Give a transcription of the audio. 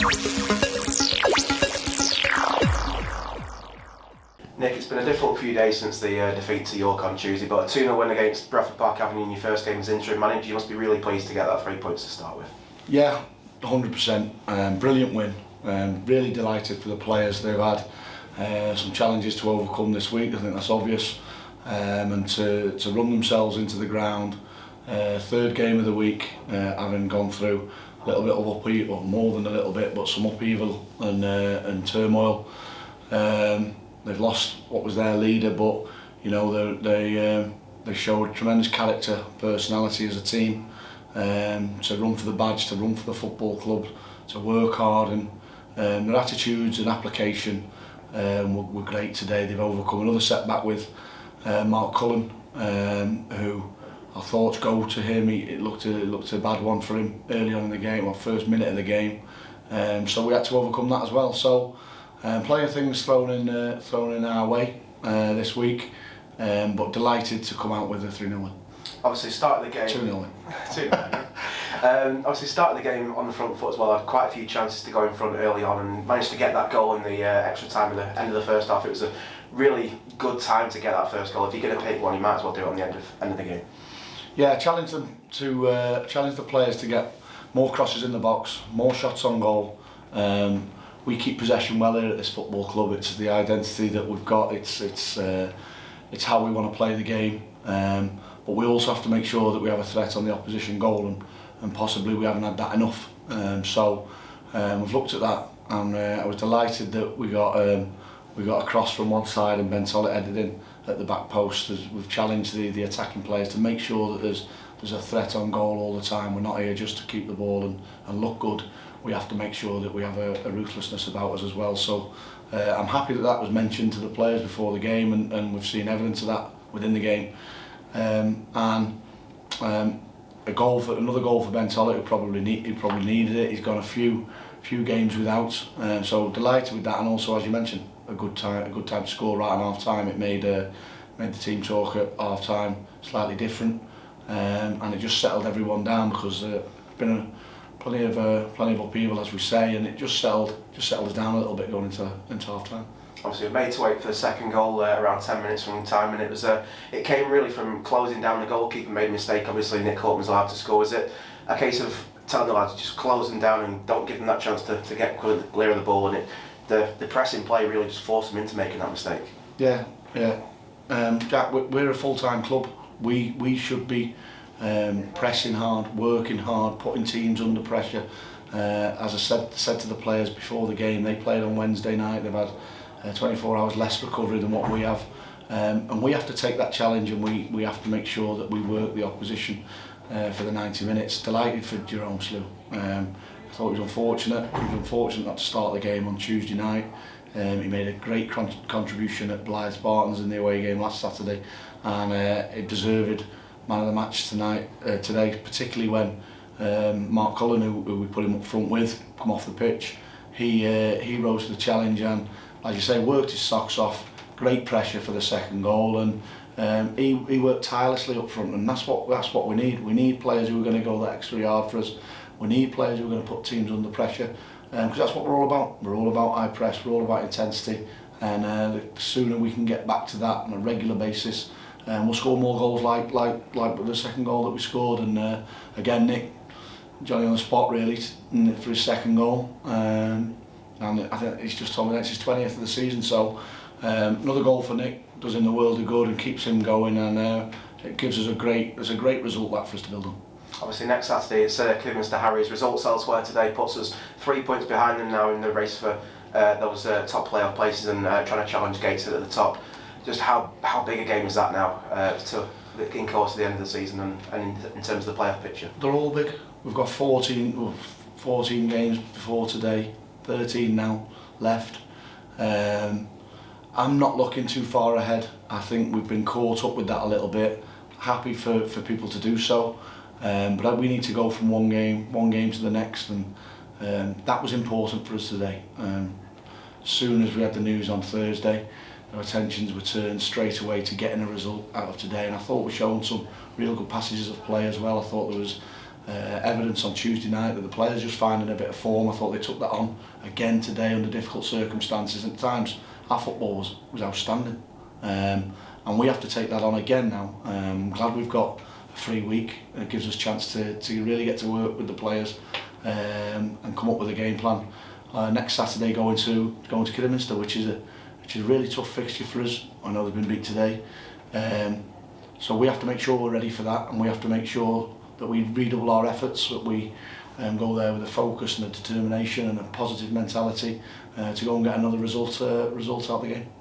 Nick, it's been a difficult few days since the defeat to York on Tuesday, but a 2-0 win against Bradford Park Avenue in your first game as interim manager, you must be really pleased to get that 3 points to start with. Yeah, 100%. Brilliant win. Really delighted for the players. They've had some challenges to overcome this week, I think that's obvious, and to run themselves into the ground. Third game of the week, having gone through a little bit of upheaval, well, more than a little bit, but some upheaval and turmoil. They've lost what was their leader, but you know they showed tremendous character, personality as a team, to run for the badge, to run for the football club, to work hard, and their attitudes and application were great today. They've overcome another setback with Mark Cullen, who our thoughts go to him. It looked a bad one for him early on in the game, or first minute of the game, so we had to overcome that as well. So plenty of things thrown in our way this week, but delighted to come out with a 3-0 win. Obviously, start of the game. 2-0 win. 2-0. Obviously, start of the game on the front foot as well. Had quite a few chances to go in front early on, and managed to get that goal in the extra time at the end of the first half. It was a really good time to get that first goal. If you're going to pick one, you might as well do it on the end of the game. Yeah, challenge them to challenge the players to get more crosses in the box, more shots on goal. We keep possession well here at this football club. It's the identity that we've got. It's how we want to play the game. But we also have to make sure that we have a threat on the opposition goal, and possibly we haven't had that enough. So we've looked at that, and I was delighted that we got a cross from one side and Ben Tollett headed in at the back post. We've challenged the attacking players to make sure that there's a threat on goal all the time. We're not here just to keep the ball and look good. We have to make sure that we have a ruthlessness about us as well. So I'm happy that was mentioned to the players before the game, and we've seen evidence of that within the game. Another goal for Ben Tollett, who probably needed it. He's gone a few games without, so delighted with that. And also, as you mentioned, a good time to score right on half time. It made the team talk at half time slightly different, and it just settled everyone down, because been plenty of upheaval, as we say, and it just settled us down a little bit going into half time. Obviously, we made to wait for the second goal around 10 minutes from time, and it came really from closing down. The goalkeeper made a mistake. Obviously, Nick Horton was allowed to score. Was it a case of telling the lads just close them down and don't give them that chance to get clear of the ball, and the pressing play really just forced them into making that mistake? Yeah. Jack, we're a full-time club. We should be pressing hard, working hard, putting teams under pressure. As I said to the players before the game, they played on Wednesday night. They've had 24 hours less recovery than what we have, and we have to take that challenge, and we have to make sure that we work the opposition for the 90 minutes. Delighted for Jerome Slew. I thought he was unfortunate. He was unfortunate not to start the game on Tuesday night. He made a great contribution at Blythe Spartans in the away game last Saturday, and it deserved man of the match today, particularly when Mark Cullen, who we put him up front with, come off the pitch. He rose to the challenge and, as you say, worked his socks off. Great pressure for the second goal, and he worked tirelessly up front, and that's what we need. We need players who are going to go that extra yard for us. We need players who are going to put teams under pressure, because that's what we're all about. We're all about high press. We're all about intensity, and the sooner we can get back to that on a regular basis, we'll score more goals like the second goal that we scored. And again, Nick, Johnny on the spot really for his second goal, and I think he's just told me that's his 20th of the season. So another goal for Nick does him the world of good and keeps him going, and it gives us a great result that for us to build on. Obviously, next Saturday it's Kidderminster Harriers. Results elsewhere today puts us 3 points behind them now in the race for those top playoff places, and trying to challenge Gateshead at the top. Just how big a game is that now in course of the end of the season, and in terms of the playoff picture? They're all big. We've got 14 games before today, 13 now left. I'm not looking too far ahead. I think we've been caught up with that a little bit. Happy for people to do so, but we need to go from one game to the next, and that was important for us today. As soon as we had the news on Thursday, our attentions were turned straight away to getting a result out of today, and I thought we showed some real good passages of play as well. I thought there was evidence on Tuesday night that the players just finding a bit of form. I thought they took that on again today under difficult circumstances. At times, our football was outstanding, and we have to take that on again now. I'm glad we've got a free week. It gives us a chance to really get to work with the players and come up with a game plan. Next Saturday going to Kidderminster, which is a really tough fixture for us. I know they've been beat today, so we have to make sure we're ready for that, and we have to make sure that we redouble our efforts, that we go there with a focus and a determination and a positive mentality to go and get another result out of the game.